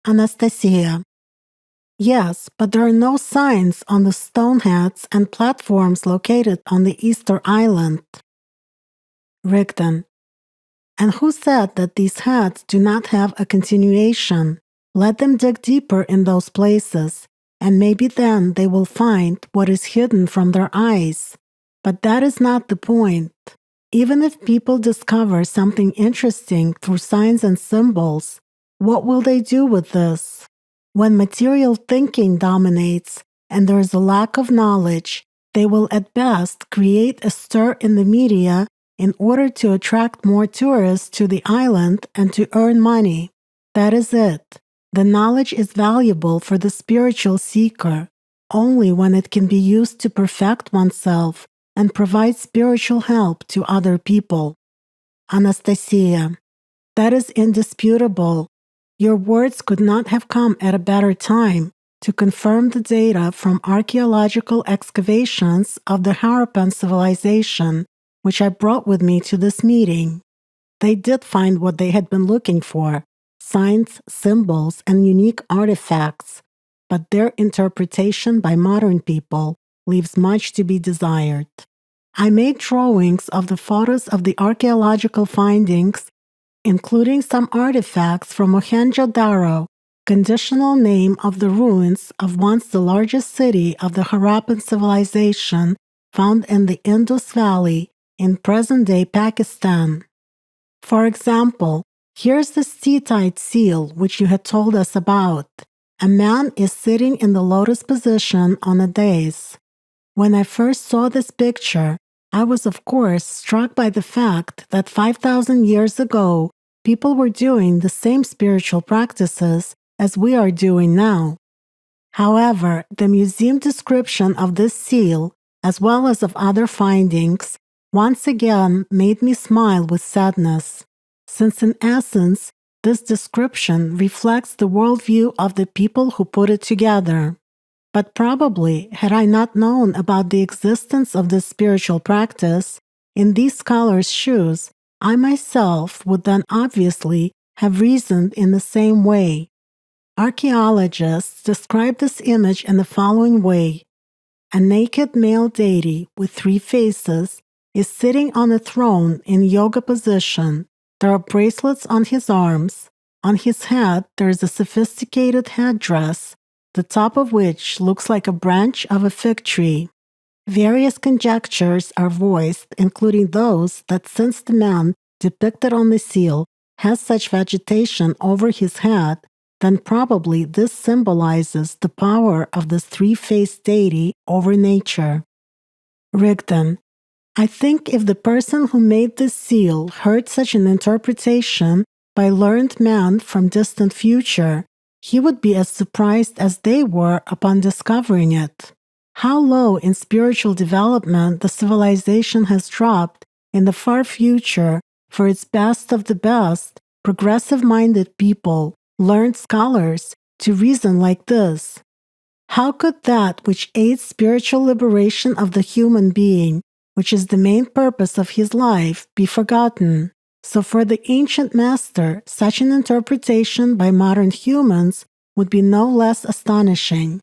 Anastasia. Yes, but there are no signs on the stone heads and platforms located on the Easter Island. Rigdon. And who said that these heads do not have a continuation? Let them dig deeper in those places, and maybe then they will find what is hidden from their eyes. But that is not the point. Even if people discover something interesting through signs and symbols, what will they do with this? When material thinking dominates and there is a lack of knowledge, they will at best create a stir in the media in order to attract more tourists to the island and to earn money. That is it. The knowledge is valuable for the spiritual seeker only when it can be used to perfect oneself and provide spiritual help to other people. Anastasia. That is indisputable. Your words could not have come at a better time to confirm the data from archaeological excavations of the Harappan civilization, which I brought with me to this meeting. They did find what they had been looking for, signs, symbols, and unique artifacts, but their interpretation by modern people leaves much to be desired. I made drawings of the photos of the archaeological findings, including some artifacts from Mohenjo-Daro, conditional name of the ruins of once the largest city of the Harappan civilization found in the Indus Valley in present-day Pakistan. For example, here's the Steatite seal which you had told us about. A man is sitting in the lotus position on a dais. When I first saw this picture, I was of course struck by the fact that 5,000 years ago, people were doing the same spiritual practices as we are doing now. However, the museum description of this seal, as well as of other findings, once again made me smile with sadness, since in essence, this description reflects the worldview of the people who put it together. But probably, had I not known about the existence of this spiritual practice, in these scholars' shoes, I myself would then obviously have reasoned in the same way. Archaeologists describe this image in the following way. A naked male deity with 3 faces is sitting on a throne in yoga position. There are bracelets on his arms. On his head, there is a sophisticated headdress, the top of which looks like a branch of a fig tree. Various conjectures are voiced, including those that since the man depicted on the seal has such vegetation over his head, then probably this symbolizes the power of this 3-faced deity over nature. Rigdon. I think if the person who made this seal heard such an interpretation by learned men from distant future, he would be as surprised as they were upon discovering it. How low in spiritual development the civilization has dropped in the far future for its best of the best, progressive-minded people, learned scholars, to reason like this. How could that which aids spiritual liberation of the human being, which is the main purpose of his life, be forgotten? So for the ancient master, such an interpretation by modern humans would be no less astonishing.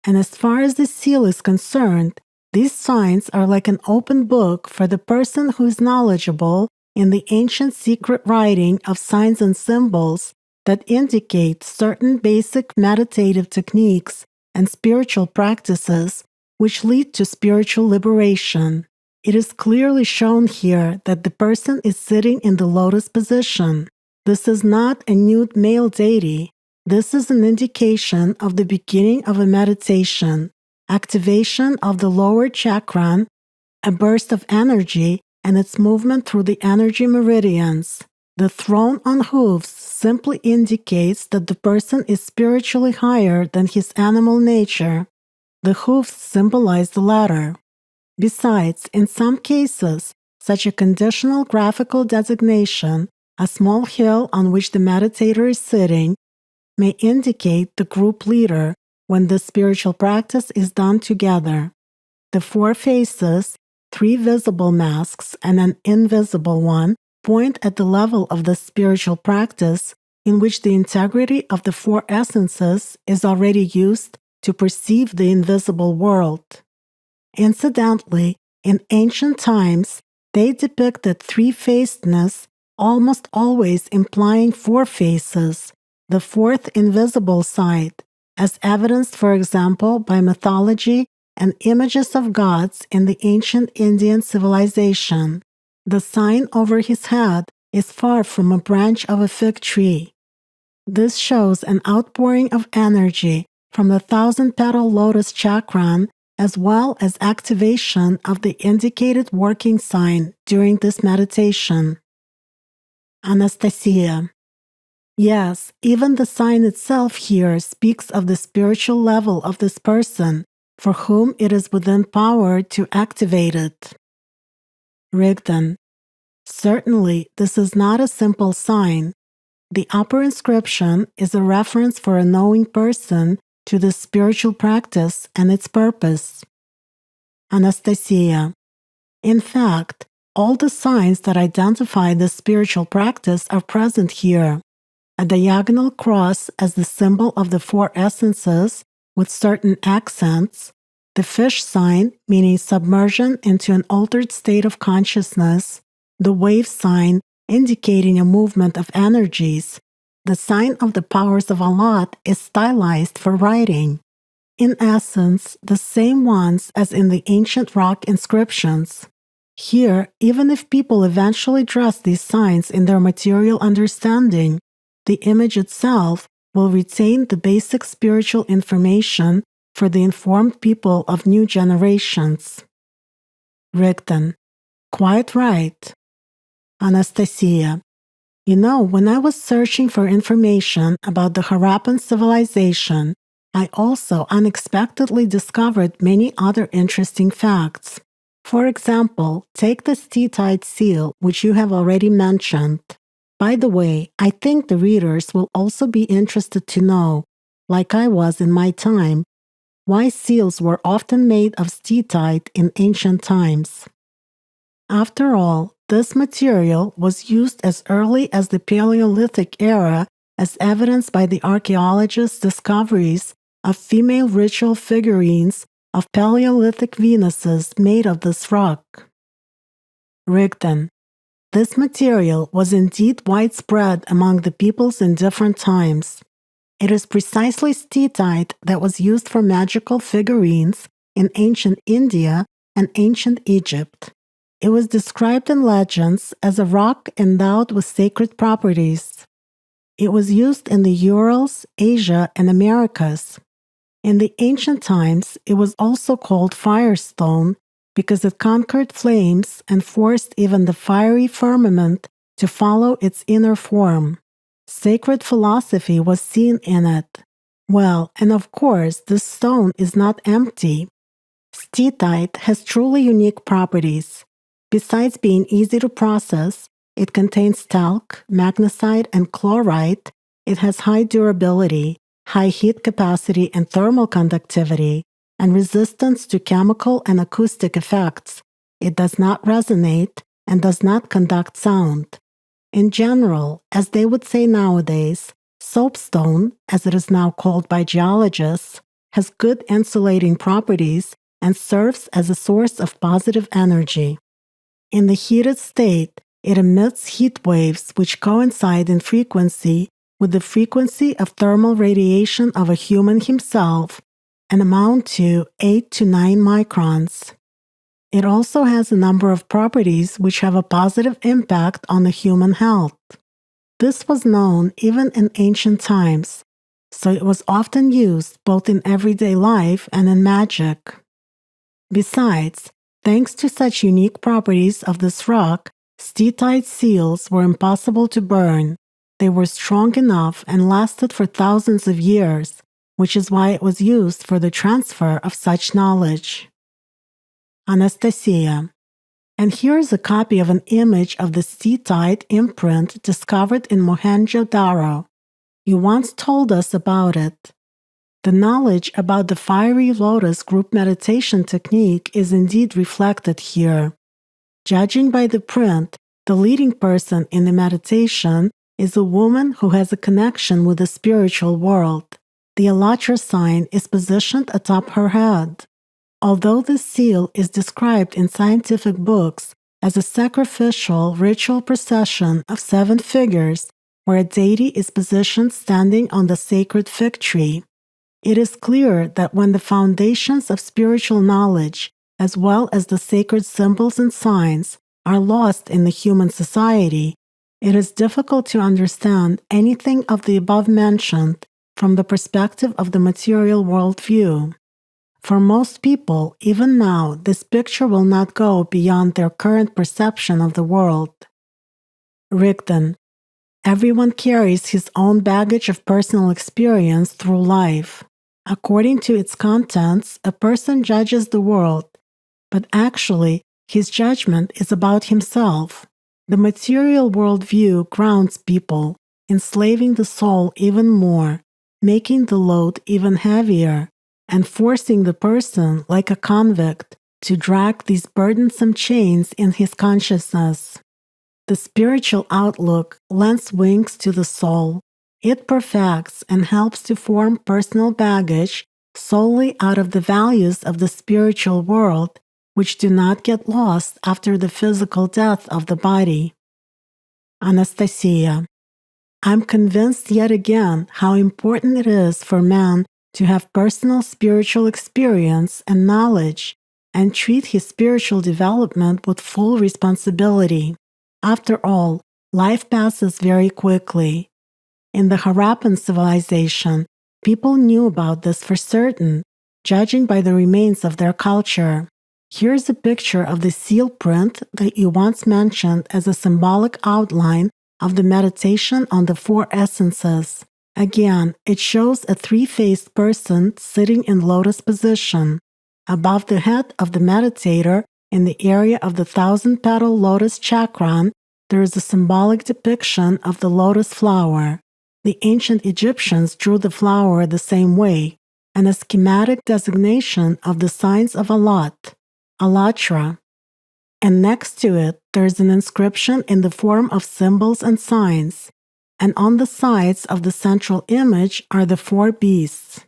And as far as the seal is concerned, these signs are like an open book for the person who is knowledgeable in the ancient secret writing of signs and symbols that indicate certain basic meditative techniques and spiritual practices which lead to spiritual liberation. It is clearly shown here that the person is sitting in the lotus position. This is not a nude male deity. This is an indication of the beginning of a meditation, activation of the lower chakra, a burst of energy, and its movement through the energy meridians. The throne on hooves simply indicates that the person is spiritually higher than his animal nature. The hooves symbolize the latter. Besides, in some cases, such a conditional graphical designation, a small hill on which the meditator is sitting, may indicate the group leader when the spiritual practice is done together. The 4 faces, 3 visible masks, and an invisible one point at the level of the spiritual practice in which the integrity of the four essences is already used to perceive the invisible world. Incidentally, in ancient times, they depicted three-facedness, almost always implying four faces, the fourth invisible side, as evidenced, for example, by mythology and images of gods in the ancient Indian civilization. The sign over his head is far from a branch of a fig tree. This shows an outpouring of energy from the thousand-petal lotus chakran, as well as activation of the indicated working sign during this meditation. Anastasia. Yes, even the sign itself here speaks of the spiritual level of this person, for whom it is within power to activate it. Rigdon. Certainly, this is not a simple sign. The upper inscription is a reference for a knowing person to the spiritual practice and its purpose. Anastasia. In fact, all the signs that identify the spiritual practice are present here. A diagonal cross as the symbol of the four essences with certain accents, the fish sign meaning submersion into an altered state of consciousness, the wave sign indicating a movement of energies. The sign of the powers of Allat is stylized for writing. In essence, the same ones as in the ancient rock inscriptions. Here, even if people eventually dress these signs in their material understanding, the image itself will retain the basic spiritual information for the informed people of new generations. Rigdon. Quite right. Anastasia. You know, when I was searching for information about the Harappan civilization, I also unexpectedly discovered many other interesting facts. For example, take the steatite seal, which you have already mentioned. By the way, I think the readers will also be interested to know, like I was in my time, why seals were often made of steatite in ancient times. After all, this material was used as early as the Paleolithic era, as evidenced by the archaeologists' discoveries of female ritual figurines of Paleolithic Venuses made of this rock. Rigdon. This material was indeed widespread among the peoples in different times. It is precisely steatite that was used for magical figurines in ancient India and ancient Egypt. It was described in legends as a rock endowed with sacred properties. It was used in the Urals, Asia, and Americas. In the ancient times, it was also called firestone because it conquered flames and forced even the fiery firmament to follow its inner form. Sacred philosophy was seen in it. Well, and of course, this stone is not empty. Steatite has truly unique properties. Besides being easy to process, it contains talc, magnesite, and chlorite. It has high durability, high heat capacity and thermal conductivity, and resistance to chemical and acoustic effects. It does not resonate and does not conduct sound. In general, as they would say nowadays, soapstone, as it is now called by geologists, has good insulating properties and serves as a source of positive energy. In the heated state, it emits heat waves which coincide in frequency with the frequency of thermal radiation of a human himself and amount to 8 to 9 microns. It also has a number of properties which have a positive impact on the human health. This was known even in ancient times, so it was often used both in everyday life and in magic. Besides, thanks to such unique properties of this rock, steatite seals were impossible to burn. They were strong enough and lasted for thousands of years, which is why it was used for the transfer of such knowledge. Anastasia. And here is a copy of an image of the steatite imprint discovered in Mohenjo-Daro. You once told us about it. The knowledge about the fiery lotus group meditation technique is indeed reflected here. Judging by the print, the leading person in the meditation is a woman who has a connection with the spiritual world. The АllatRa sign is positioned atop her head. Although this seal is described in scientific books as a sacrificial ritual procession of 7 figures where a deity is positioned standing on the sacred fig tree, it is clear that when the foundations of spiritual knowledge, as well as the sacred symbols and signs, are lost in the human society, it is difficult to understand anything of the above mentioned from the perspective of the material worldview. For most people, even now, this picture will not go beyond their current perception of the world. Rigdon. Everyone carries his own baggage of personal experience through life. According to its contents, a person judges the world, but actually, his judgment is about himself. The material worldview grounds people, enslaving the soul even more, making the load even heavier, and forcing the person, like a convict, to drag these burdensome chains in his consciousness. The spiritual outlook lends wings to the soul. It perfects and helps to form personal baggage solely out of the values of the spiritual world, which do not get lost after the physical death of the body. Anastasia. I'm convinced yet again how important it is for man to have personal spiritual experience and knowledge and treat his spiritual development with full responsibility. After all, life passes very quickly. In the Harappan civilization, people knew about this for certain, judging by the remains of their culture. Here's a picture of the seal print that you once mentioned as a symbolic outline of the meditation on the 4 essences. Again, it shows a 3-faced person sitting in lotus position. Above the head of the meditator, in the area of the 1,000-petal lotus chakran, there is a symbolic depiction of the lotus flower. The ancient Egyptians drew the flower the same way, and a schematic designation of the signs of Allat, АllatRa. And next to it, there is an inscription in the form of symbols and signs, and on the sides of the central image are the 4 beasts.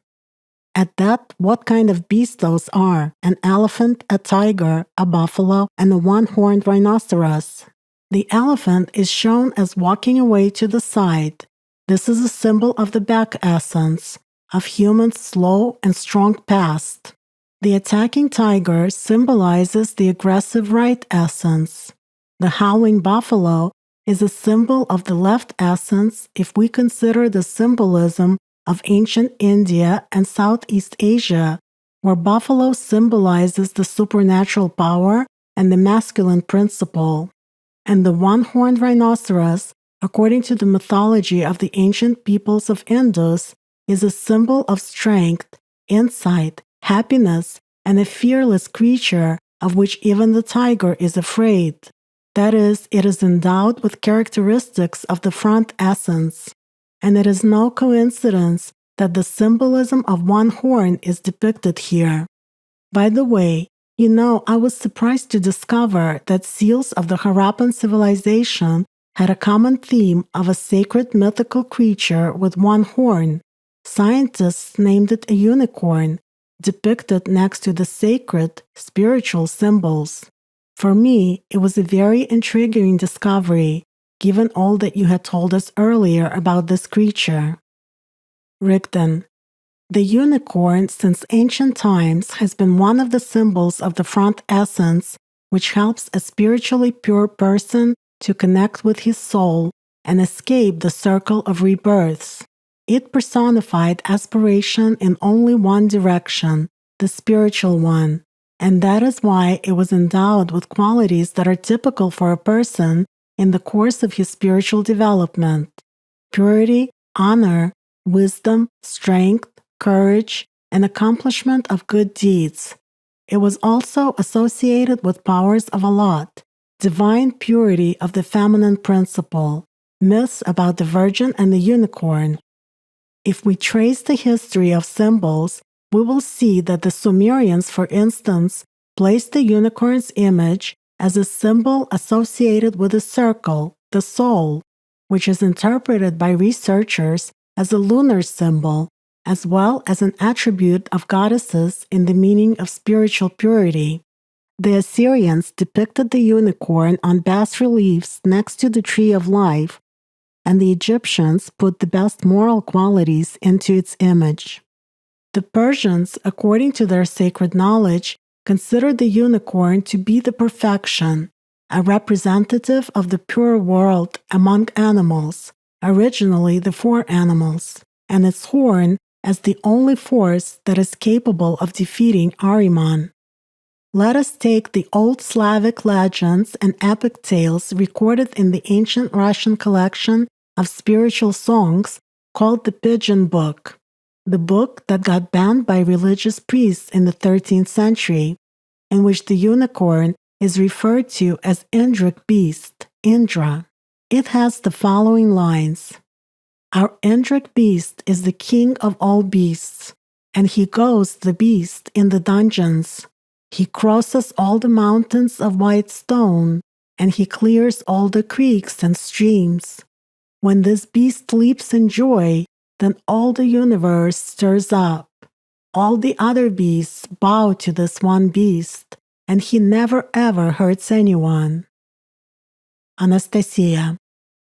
At that, what kind of beasts those are: an elephant, a tiger, a buffalo, and a one-horned rhinoceros. The elephant is shown as walking away to the side. This is a symbol of the back essence, of human's slow and strong past. The attacking tiger symbolizes the aggressive right essence. The howling buffalo is a symbol of the left essence if we consider the symbolism of ancient India and Southeast Asia, where buffalo symbolizes the supernatural power and the masculine principle. And the one-horned rhinoceros, according to the mythology of the ancient peoples of Indus, is a symbol of strength, insight, happiness, and a fearless creature of which even the tiger is afraid. That is, it is endowed with characteristics of the front essence. And it is no coincidence that the symbolism of one horn is depicted here. By the way, I was surprised to discover that seals of the Harappan civilization had a common theme of a sacred mythical creature with one horn. Scientists named it a unicorn, depicted next to the sacred, spiritual symbols. For me, it was a very intriguing discovery, given all that you had told us earlier about this creature. Rigdon. The unicorn since ancient times has been one of the symbols of the front essence, which helps a spiritually pure person to connect with his soul and escape the circle of rebirths. It personified aspiration in only one direction, the spiritual one, and that is why it was endowed with qualities that are typical for a person in the course of his spiritual development: purity, honor, wisdom, strength, courage, and accomplishment of good deeds. It was also associated with powers of Allat, divine purity of the feminine principle, myths about the virgin and the unicorn. If we trace the history of symbols, we will see that the Sumerians, for instance, placed the unicorn's image as a symbol associated with a circle, the soul. which is interpreted by researchers as a lunar symbol, as well as an attribute of goddesses in the meaning of spiritual purity. The Assyrians depicted the unicorn on bas-reliefs next to the tree of life, and the Egyptians put the best moral qualities into its image. The Persians, according to their sacred knowledge, considered the unicorn to be the perfection, a representative of the pure world among animals, originally the four animals, and its horn as the only force that is capable of defeating Ahriman. Let us take the old Slavic legends and epic tales recorded in the ancient Russian collection of spiritual songs called the Pigeon Book, the book that got banned by religious priests in the 13th century, in which the unicorn is referred to as Indric beast, Indra. It has the following lines. Our Indric beast is the king of all beasts, and he goes the beast in the dungeons. He crosses all the mountains of white stone, and he clears all the creeks and streams. When this beast leaps in joy, then all the universe stirs up. All the other beasts bow to this one beast, and he never ever hurts anyone. Anastasia.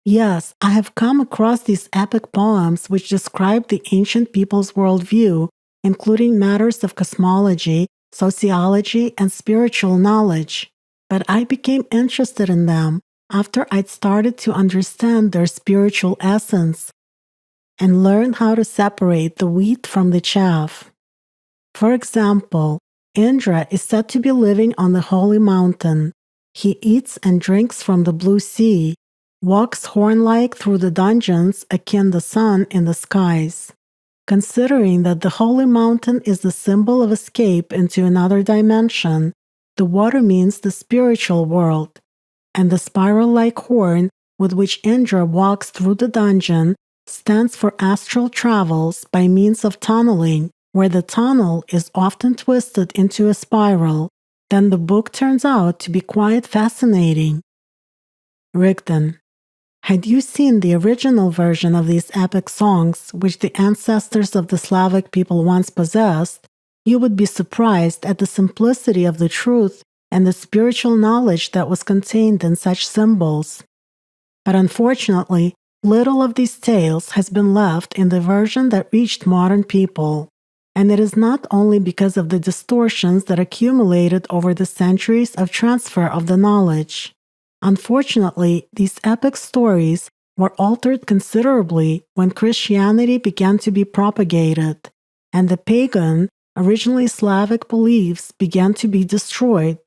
Yes, I have come across these epic poems which describe the ancient people's worldview, including matters of cosmology, sociology, and spiritual knowledge, but I became interested in them after I'd started to understand their spiritual essence and learn how to separate the wheat from the chaff. For example, Indra is said to be living on the holy mountain. He eats and drinks from the blue sea, walks horn-like through the dungeons akin the sun in the skies. Considering that the holy mountain is the symbol of escape into another dimension, the water means the spiritual world, and the spiral-like horn with which Indra walks through the dungeon stands for astral travels by means of tunneling, where the tunnel is often twisted into a spiral. Then the book turns out to be quite fascinating. Rigdon. Had you seen the original version of these epic songs, which the ancestors of the Slavic people once possessed, you would be surprised at the simplicity of the truth and the spiritual knowledge that was contained in such symbols. But unfortunately, little of these tales has been left in the version that reached modern people, and it is not only because of the distortions that accumulated over the centuries of transfer of the knowledge. Unfortunately, these epic stories were altered considerably when Christianity began to be propagated, and the pagan, originally Slavic beliefs began to be destroyed.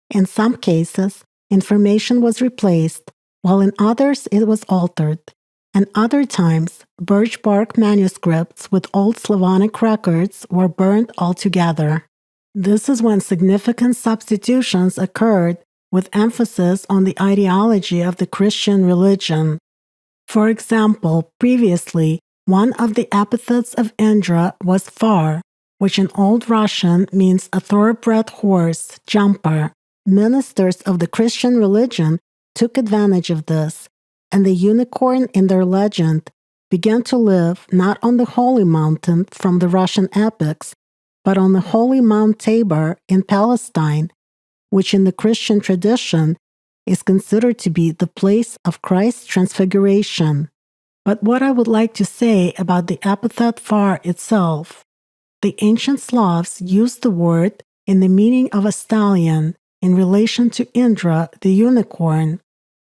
In some cases, information was replaced, while in others it was altered. And other times, birch bark manuscripts with old Slavonic records were burned altogether. This is when significant substitutions occurred with emphasis on the ideology of the Christian religion. For example, previously, one of the epithets of Indra was far, which in Old Russian means a thoroughbred horse, jumper. Ministers of the Christian religion took advantage of this, and the unicorn in their legend began to live not on the holy mountain from the Russian epics, but on the holy Mount Tabor in Palestine, which in the Christian tradition is considered to be the place of Christ's transfiguration. But what I would like to say about the epithet far itself, the ancient Slavs used the word in the meaning of a stallion in relation to Indra, the unicorn,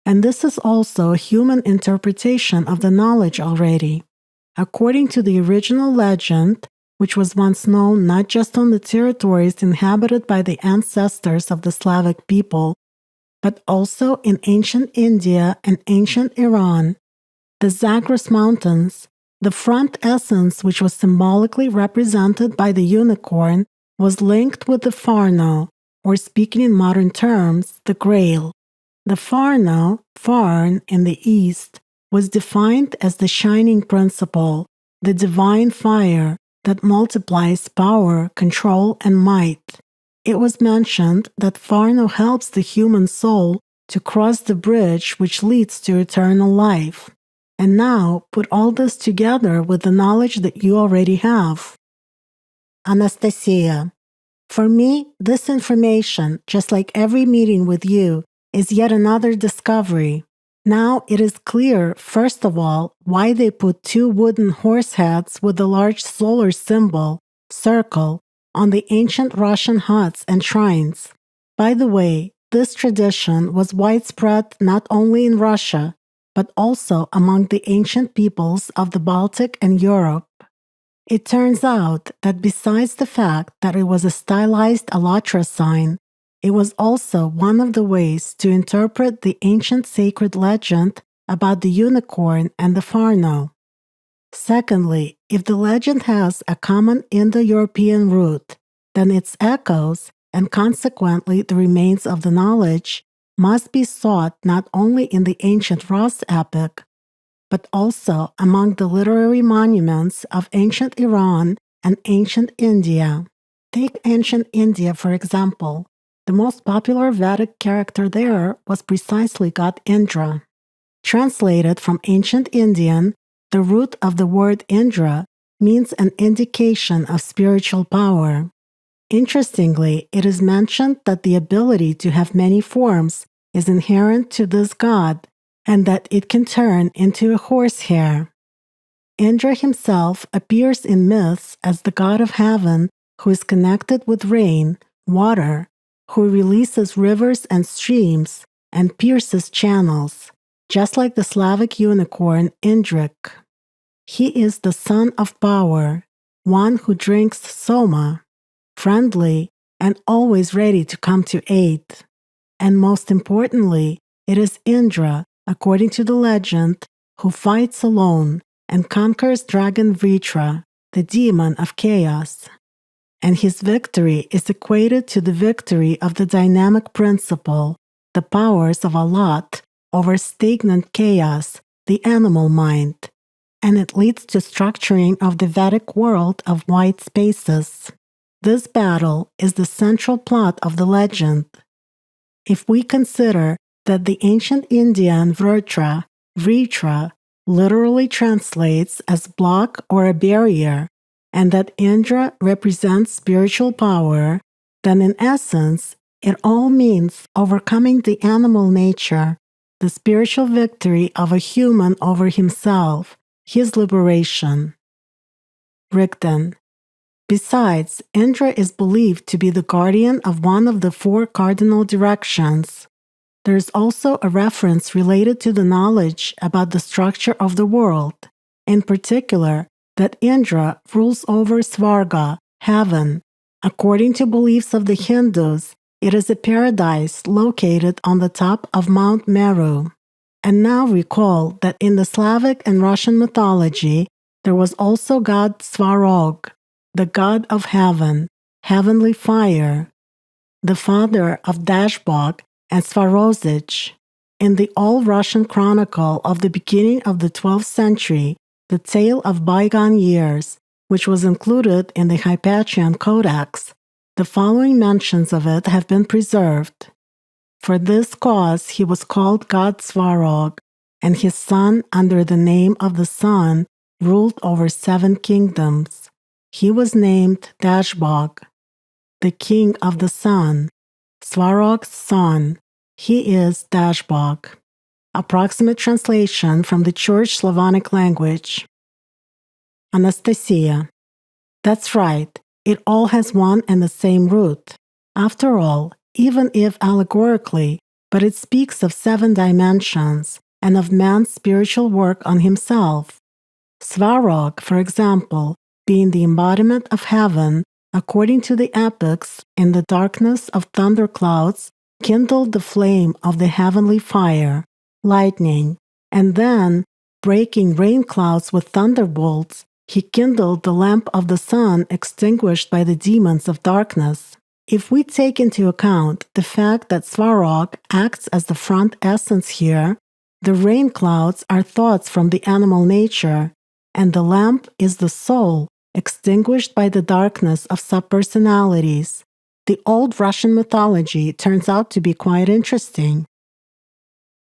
and this is also a human interpretation of the knowledge already. According to the original legend, which was once known not just on the territories inhabited by the ancestors of the Slavic people, but also in ancient India and ancient Iran, the Zagros Mountains, the front essence which was symbolically represented by the unicorn was linked with the Farno, or speaking in modern terms, the Grail. The Farno, Farn in the East, was defined as the shining principle, the divine fire, that multiplies power, control, and might. It was mentioned that Farno helps the human soul to cross the bridge which leads to eternal life. And now put all this together with the knowledge that you already have. Anastasia, for me, this information, just like every meeting with you, is yet another discovery. Now it is clear, first of all, why they put two wooden horse heads with the large solar symbol, circle, on the ancient Russian huts and shrines. By the way, this tradition was widespread not only in Russia, but also among the ancient peoples of the Baltic and Europe. It turns out that besides the fact that it was a stylized АllatRa sign, it was also one of the ways to interpret the ancient sacred legend about the unicorn and the Farno. Secondly, if the legend has a common Indo-European root, then its echoes, and consequently the remains of the knowledge, must be sought not only in the ancient Rus epic, but also among the literary monuments of ancient Iran and ancient India. Take ancient India, for example. The most popular Vedic character there was precisely god Indra. Translated from ancient Indian, the root of the word Indra means an indication of spiritual power. Interestingly, it is mentioned that the ability to have many forms is inherent to this god, and that it can turn into a horsehair. Indra himself appears in myths as the god of heaven who is connected with rain, water, who releases rivers and streams and pierces channels, just like the Slavic unicorn Indrik. He is the son of power, one who drinks soma, friendly and always ready to come to aid. And most importantly, it is Indra, according to the legend, who fights alone and conquers dragon Vritra, the demon of chaos. And his victory is equated to the victory of the dynamic principle, the powers of Allat, over stagnant chaos, the animal mind. And it leads to structuring of the Vedic world of white spaces. This battle is the central plot of the legend. If we consider that the ancient Indian Vritra literally translates as block or a barrier, and that Indra represents spiritual power, then in essence, it all means overcoming the animal nature, the spiritual victory of a human over himself, his liberation. Rigden. Besides, Indra is believed to be the guardian of one of the four cardinal directions. There is also a reference related to the knowledge about the structure of the world, in particular, that Indra rules over Svarga, heaven. According to beliefs of the Hindus, it is a paradise located on the top of Mount Meru. And now recall that in the Slavic and Russian mythology, there was also god Svarog, the god of heaven, heavenly fire, the father of Dashbog and Svarozich. In the All-Russian Chronicle of the beginning of the 12th century, the tale of bygone years, which was included in the Hypatian Codex, the following mentions of it have been preserved. For this cause he was called god Svarog, and his son under the name of the sun ruled over 7 kingdoms. He was named Dashbog, the king of the sun, Svarog's son. He is Dashbog. Approximate translation from the Church Slavonic language. Anastasia. That's right, it all has one and the same root. After all, even if allegorically, but it speaks of 7 dimensions and of man's spiritual work on himself. Svarog, for example, being the embodiment of heaven, according to the epics, in the darkness of thunderclouds, kindled the flame of the heavenly fire, lightning, and then, breaking rain clouds with thunderbolts, he kindled the lamp of the sun extinguished by the demons of darkness. If we take into account the fact that Svarog acts as the front essence here, the rain clouds are thoughts from the animal nature, and the lamp is the soul, extinguished by the darkness of subpersonalities. The old Russian mythology turns out to be quite interesting.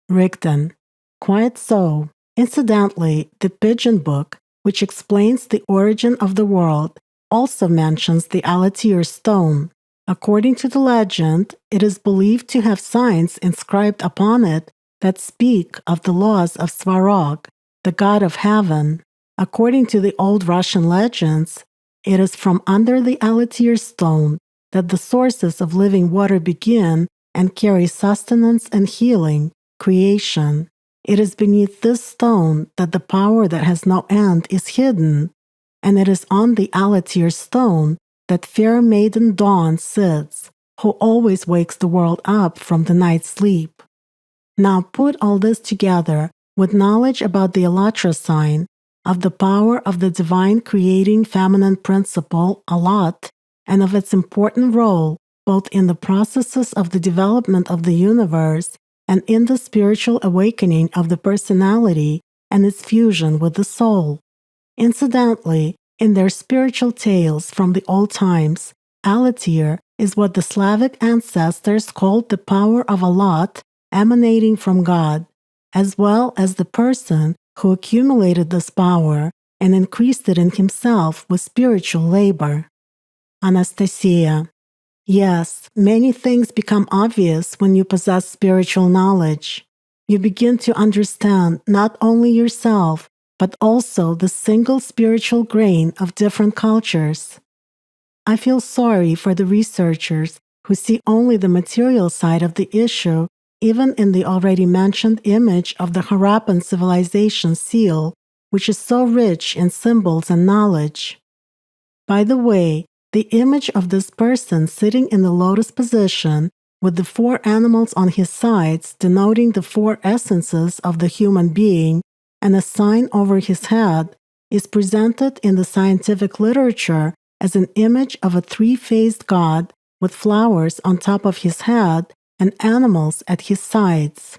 Rigden. Quite so. Incidentally, the Pigeon Book, which explains the origin of the world, also mentions the АllatRa stone. According to the legend, it is believed to have signs inscribed upon it that speak of the laws of Svarog, the god of heaven. According to the old Russian legends, it is from under the АllatRa stone that the sources of living water begin and carry sustenance and healing, creation. It is beneath this stone that the power that has no end is hidden, and it is on the АllatRa stone that fair maiden Dawn sits, who always wakes the world up from the night's sleep. Now put all this together with knowledge about the АllatRa sign, of the power of the divine creating feminine principle, Allat, and of its important role both in the processes of the development of the universe and in the spiritual awakening of the personality and its fusion with the soul. Incidentally, in their spiritual tales from the old times, АllatRa is what the Slavic ancestors called the power of Allat emanating from God, as well as the person who accumulated this power and increased it in himself with spiritual labor. Anastasia. Yes, many things become obvious when you possess spiritual knowledge. You begin to understand not only yourself, but also the single spiritual grain of different cultures. I feel sorry for the researchers who see only the material side of the issue, even in the already mentioned image of the Harappan civilization seal, which is so rich in symbols and knowledge. By the way, the image of this person sitting in the lotus position with the 4 animals on his sides denoting the 4 essences of the human being and a sign over his head is presented in the scientific literature as an image of a 3-faced god with flowers on top of his head and animals at his sides.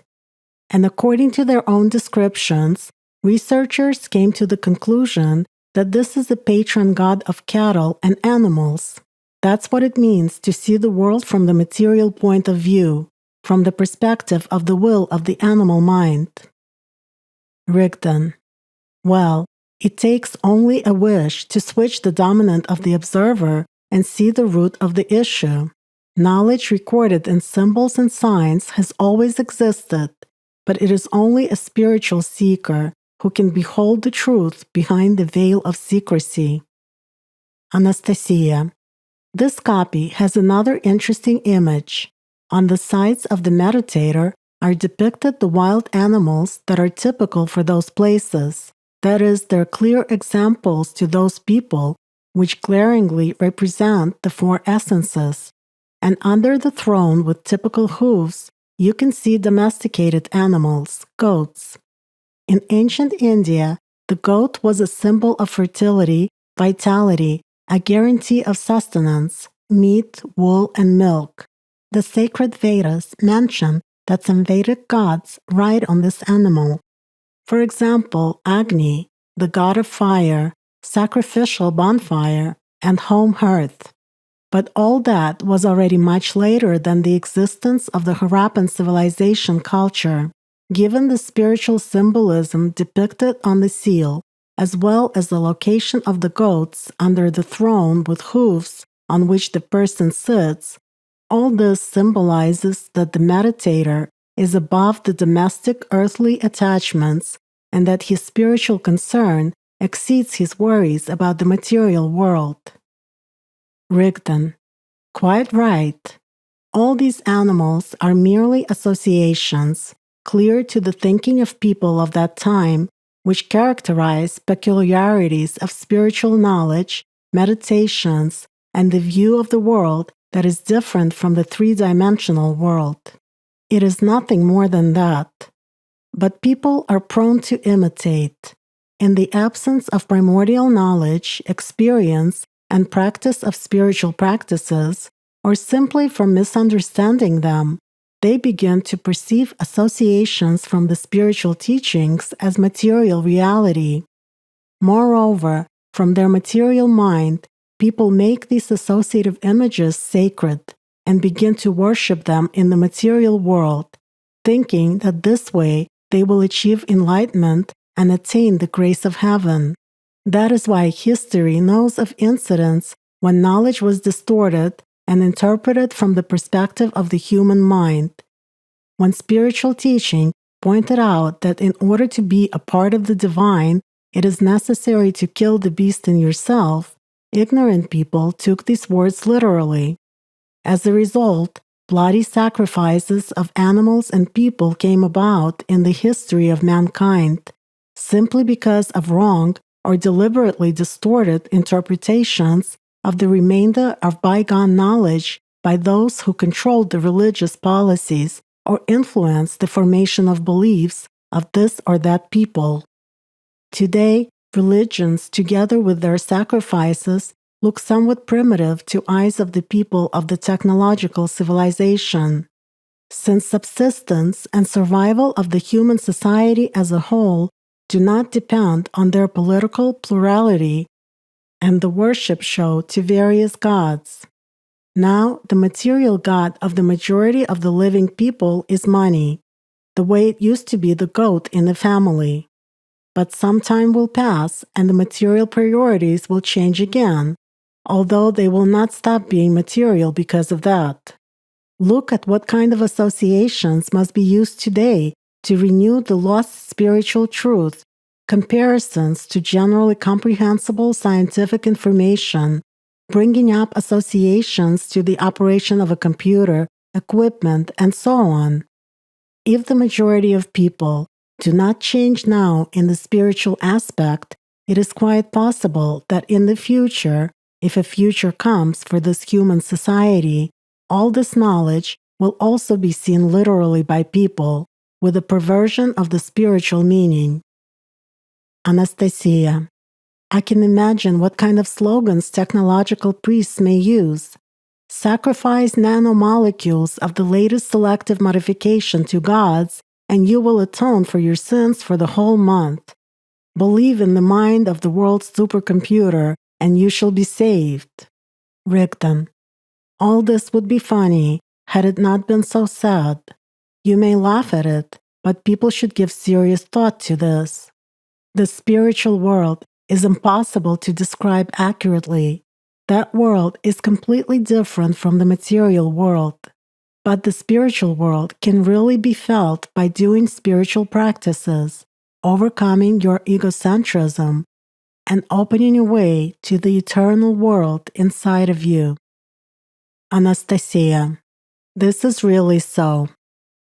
And according to their own descriptions, researchers came to the conclusion that this is the patron god of cattle and animals. That's what it means to see the world from the material point of view, from the perspective of the will of the animal mind. Rigdon. Well, it takes only a wish to switch the dominant of the observer and see the root of the issue. Knowledge recorded in symbols and signs has always existed, but it is only a spiritual seeker who can behold the truth behind the veil of secrecy. Anastasia. This copy has another interesting image. On the sides of the meditator are depicted the wild animals that are typical for those places. That is, they're clear examples to those people which glaringly represent the 4 essences. And under the throne with typical hooves, you can see domesticated animals, goats. In ancient India, the goat was a symbol of fertility, vitality, a guarantee of sustenance, meat, wool, and milk. The sacred Vedas mention that some Vedic gods ride on this animal. For example, Agni, the god of fire, sacrificial bonfire, and home hearth. But all that was already much later than the existence of the Harappan civilization culture. Given the spiritual symbolism depicted on the seal, as well as the location of the goats under the throne with hooves on which the person sits, all this symbolizes that the meditator is above the domestic earthly attachments and that his spiritual concern exceeds his worries about the material world. Rigdon. Quite right. All these animals are merely associations, clear to the thinking of people of that time, which characterize peculiarities of spiritual knowledge, meditations, and the view of the world that is different from the 3-dimensional world. It is nothing more than that. But people are prone to imitate. In the absence of primordial knowledge, experience, and practice of spiritual practices, or simply from misunderstanding them, they begin to perceive associations from the spiritual teachings as material reality. Moreover, from their material mind, people make these associative images sacred and begin to worship them in the material world, thinking that this way they will achieve enlightenment and attain the grace of heaven. That is why history knows of incidents when knowledge was distorted and interpreted from the perspective of the human mind. When spiritual teaching pointed out that in order to be a part of the divine, it is necessary to kill the beast in yourself, ignorant people took these words literally. As a result, bloody sacrifices of animals and people came about in the history of mankind, simply because of wrong or deliberately distorted interpretations of the remainder of bygone knowledge by those who controlled the religious policies or influenced the formation of beliefs of this or that people. Today, religions, together with their sacrifices, look somewhat primitive to eyes of the people of the technological civilization. Since subsistence and survival of the human society as a whole do not depend on their political plurality and the worship show to various gods. Now, the material god of the majority of the living people is money, the way it used to be the goat in the family. But some time will pass and the material priorities will change again, although they will not stop being material because of that. Look at what kind of associations must be used today to renew the lost spiritual truth, comparisons to generally comprehensible scientific information, bringing up associations to the operation of a computer, equipment, and so on. If the majority of people do not change now in the spiritual aspect, it is quite possible that in the future, if a future comes for this human society, all this knowledge will also be seen literally by people, with a perversion of the spiritual meaning. Anastasia. I can imagine what kind of slogans technological priests may use. Sacrifice nanomolecules of the latest selective modification to gods, and you will atone for your sins for the whole month. Believe in the mind of the world's supercomputer, and you shall be saved. Rigdon. All this would be funny had it not been so sad. You may laugh at it, but people should give serious thought to this. The spiritual world is impossible to describe accurately. That world is completely different from the material world. But the spiritual world can really be felt by doing spiritual practices, overcoming your egocentrism, and opening a way to the eternal world inside of you. Anastasia. This is really so.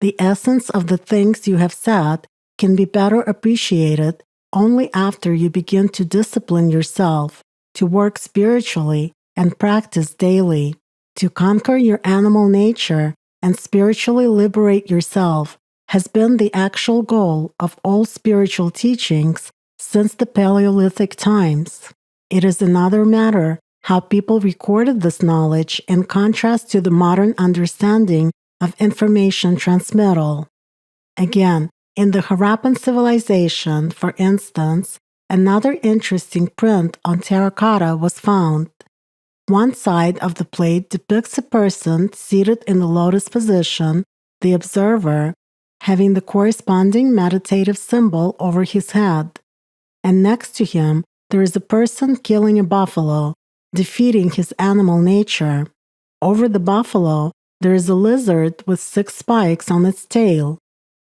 The essence of the things you have said can be better appreciated only after you begin to discipline yourself, to work spiritually and practice daily, to conquer your animal nature and spiritually liberate yourself has been the actual goal of all spiritual teachings since the Paleolithic times. It is another matter how people recorded this knowledge in contrast to the modern understanding of information transmittal. Again, in the Harappan civilization, for instance, another interesting print on terracotta was found. One side of the plate depicts a person seated in the lotus position, the observer, having the corresponding meditative symbol over his head. And next to him, there is a person killing a buffalo, defeating his animal nature. Over the buffalo, there is a lizard with 6 spikes on its tail.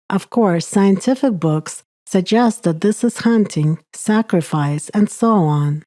Of course, scientific books suggest that this is hunting, sacrifice, and so on.